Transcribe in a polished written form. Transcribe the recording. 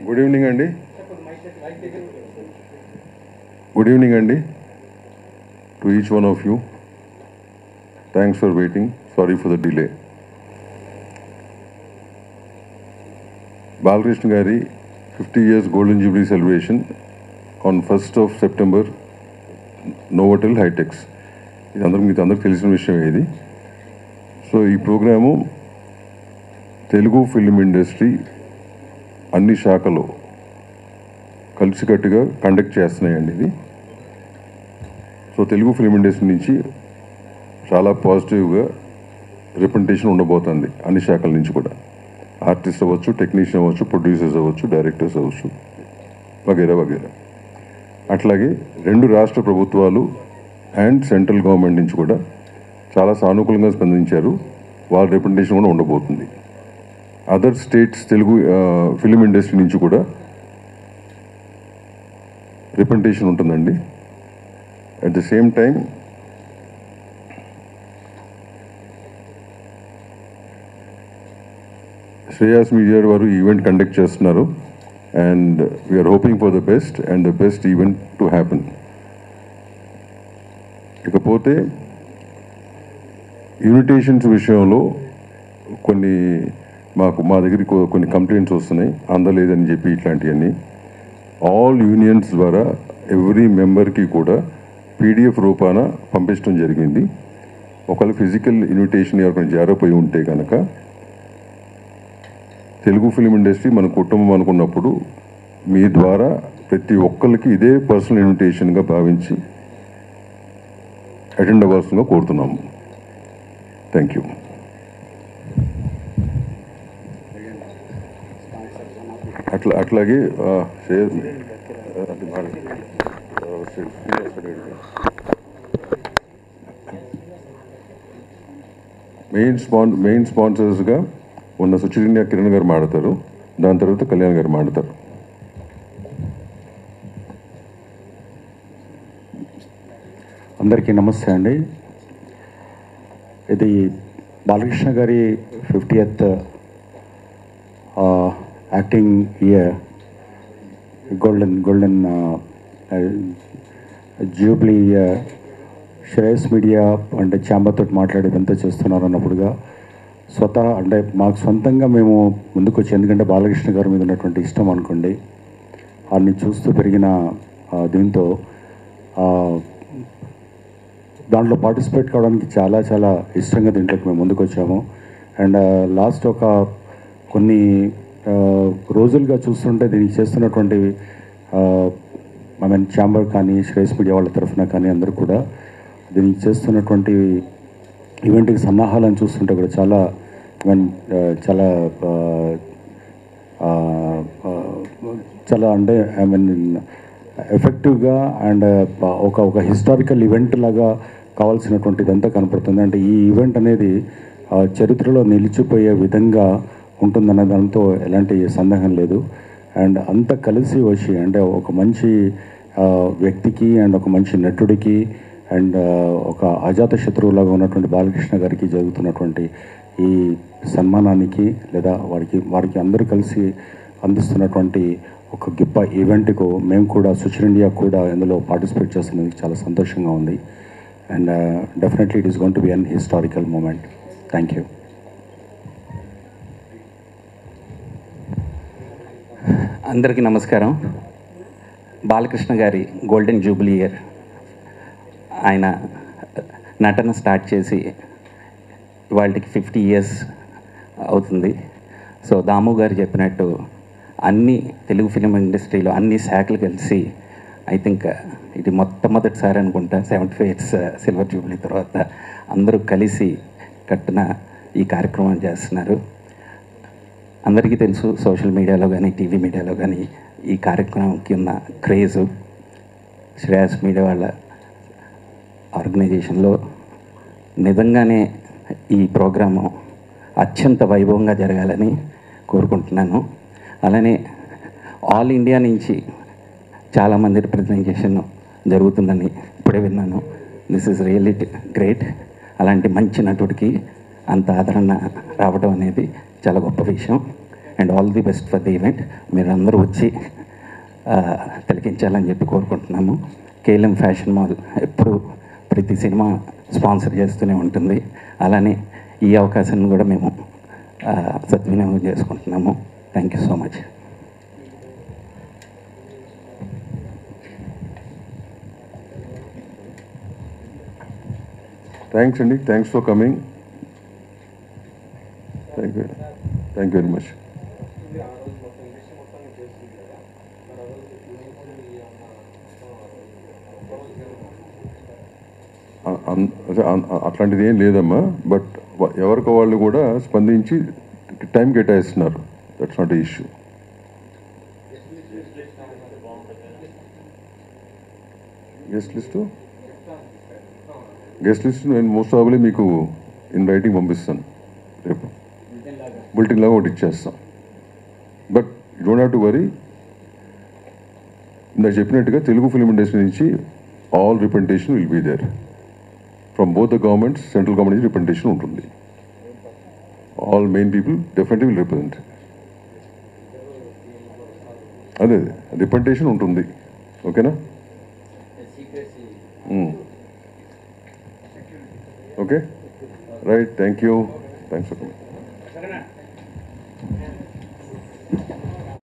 Good evening అండి. Good evening అండి to each one of you. Thanks for waiting. Sorry for the delay. Balakrishna గారి 50 years golden Jubilee celebration on 1st of September, Novotel HITEX. ఇది అందరికి తెలిసిన విషయం ఇది. So ఈ ప్రోగ్రాము తెలుగు ఫిల్మ్ ఇండస్ట్రీ అన్ని శాఖలు కలిసికట్టుగా కండక్ట్ చేస్తున్నాయండి ఇది. సో తెలుగు ఫిల్మ్ ఇండస్ట్రీ నుంచి చాలా పాజిటివ్గా రిప్రజెంటేషన్ ఉండబోతుంది అన్ని శాఖల నుంచి కూడా. ఆర్టిస్ట్ అవ్వచ్చు, టెక్నీషియన్ అవ్వచ్చు, ప్రొడ్యూసర్స్ అవ్వచ్చు, డైరెక్టర్స్ అవ్వచ్చు, వగేరా వగేరా. అట్లాగే 2 రాష్ట్ర ప్రభుత్వాలు అండ్ సెంట్రల్ గవర్నమెంట్ నుంచి కూడా చాలా సానుకూలంగా స్పందించారు. వాళ్ళ రిప్రజెంటేషన్ కూడా ఉండబోతుంది. Other states Telugu film industry నుంచి కూడా రిప్రజెంటేషన్ ఉంటుందండి. At the same time Shreyas Media వారు ఈవెంట్ కండక్ట్ చేస్తున్నారు. And we are hoping for the best and the best event to happen. ఇకపోతే ఇన్విటేషన్స్ విషయంలో మా దగ్గరికి కొన్ని కంప్లైంట్స్ వస్తున్నాయి, అందలేదని చెప్పి. ఇట్లాంటివన్నీ ఆల్ యూనియన్స్ ద్వారా ఎవ్రీ మెంబర్కి కూడా పీడిఎఫ్ రూపాన పంపించడం జరిగింది. ఒకవేళ ఫిజికల్ ఇన్విటేషన్ ఎవరికైనా జారిపోయి ఉంటే కనుక, తెలుగు ఫిలిం ఇండస్ట్రీ మన కుటుంబం అనుకున్నప్పుడు మీ ద్వారా ప్రతి ఒక్కరికి ఇదే పర్సనల్ ఇన్విటేషన్గా భావించి అటెండ్ అవ్వాల్సిందిగా కోరుతున్నాము. Thank you. అట్లాగే మెయిన్ స్పాన్సర్స్గా ఉన్న సుచిరిండియా కిరణ్ గారు మాడతారు. దాని తర్వాత కళ్యాణ్ గారు మాడతారు. అందరికీ నమస్తే అండి. ఇది బాలకృష్ణ గారి 50th acting year golden Jubilee year. Shreyas media అంటే ఛాంబర్తో మాట్లాడేదంతా చేస్తున్నారు అన్నప్పుడుగా అంటే మాకు సొంతంగా మేము ముందుకు వచ్చి, ఎందుకంటే బాలకృష్ణ గారి మీద ఉన్నటువంటి ఇష్టం అనుకోండి, వారిని చూస్తూ పెరిగిన దీంతో దాంట్లో పార్టిసిపేట్ కావడానికి చాలా చాలా ఇష్టంగా దీంట్లోకి మేము ముందుకు వచ్చాము. అండ్ లాస్ట్ ఒక కొన్ని రోజులుగా చూస్తుంటే దీనికి చేస్తున్నటువంటి ఛాంబర్ కానీ శ్రేయస్ మీడియా వాళ్ళ తరఫున కానీ అందరూ కూడా దీనికి చేస్తున్నటువంటి ఈవెంట్కి సన్నాహాలను చూస్తుంటే కూడా చాలా చాలా అంటే ఎఫెక్టివ్గా అండ్ ఒక హిస్టారికల్ ఈవెంట్ లాగా కావాల్సినటువంటిదంతా కనపడుతుంది. అంటే ఈ ఈవెంట్ అనేది చరిత్రలో నిలిచిపోయే విధంగా ఉంటుందన్న దాంతో ఎలాంటి సందేహం లేదు. అండ్ అంతా కలిసి వచ్చి, అంటే ఒక మంచి వ్యక్తికి అండ్ ఒక మంచి నటుడికి అండ్ ఒక అజాత శత్రువులాగా ఉన్నటువంటి బాలకృష్ణ గారికి జరుగుతున్నటువంటి ఈ సన్మానానికి లేదా వారికి అందరూ కలిసి అందిస్తున్నటువంటి ఒక గొప్ప ఈవెంట్కు మేము కూడా సుచిరిండియా కూడా ఇందులో పార్టిసిపేట్ చేస్తున్నందుకు చాలా సంతోషంగా ఉంది. And definitely it is going to be an historical moment. Thank you. అందరికీ నమస్కారం. బాలకృష్ణ గారి గోల్డెన్ జూబ్లీ ఇయర్, ఆయన నటన స్టార్ట్ చేసి వాళ్ళకి 50 years అవుతుంది. సో దాము గారు చెప్పినట్టు అన్ని తెలుగు ఫిలిం ఇండస్ట్రీలో అన్ని శాఖలు కలిసి ఐ థింక్ ఇది మొట్టమొదటిసారి అనుకుంటా 75 years సిల్వర్ జూబ్లీ తర్వాత అందరూ కలిసి కట్టిన ఈ కార్యక్రమం చేస్తున్నారు. అందరికీ తెలుసు, సోషల్ మీడియాలో కానీ టీవీ మీడియాలో కానీ ఈ కార్యక్రమంకి ఉన్న క్రేజు. శ్రేయస్ మీడియా వాళ్ళ ఆర్గనైజేషన్లో నిజంగానే ఈ ప్రోగ్రాము అత్యంత వైభవంగా జరగాలని కోరుకుంటున్నాను. అలానే ఆల్ ఇండియా నుంచి చాలామంది రిప్రజెంటేషన్ జరుగుతుందని ఇప్పుడే విన్నాను. This is really great. అలాంటి మంచి నటుడికి అంత ఆదరణ రావడం అనేది చాలా గొప్ప విషయం. And all the best for the event. మీరు అందరూ వచ్చి తిలకించాలని చెప్పి కోరుకుంటున్నాము. కేఎల్ఎం ఫ్యాషన్ మాల్ ఎప్పుడు ప్రతి సినిమా స్పాన్సర్ చేస్తూనే ఉంటుంది. అలానే ఈ అవకాశాన్ని కూడా మేము సద్వినియోగం చేసుకుంటున్నాము. Thank you so much. Thanks అండి, thanks for coming. Thank you very much. అట్లాంటిది ఏం లేదమ్మా, బట్ ఎవరికి వాళ్ళు కూడా స్పందించి టైం కేటాయిస్తున్నారు. That's not a issue. Guest list నేను మోస్ట్ ప్రాబబ్లీ మీకు ఇన్ రైటింగ్ పంపిస్తాను రేపు, బులెటిన్ లాగా ఒకటి ఇచ్చేస్తాం. But you don't have to worry. ఇందాక చెప్పినట్టుగా తెలుగు ఫిల్మ్ ఇండస్ట్రీ నుంచి all representation will be there from both the governments. Central government నుంచి రిప్రజెంటేషన్ ఉంటుంది. All main people definitely will represent. అదే రిప్రజెంటేషన్ ఉంటుంది. ఓకేనా? Okay, right. Thank you. Thanks for coming.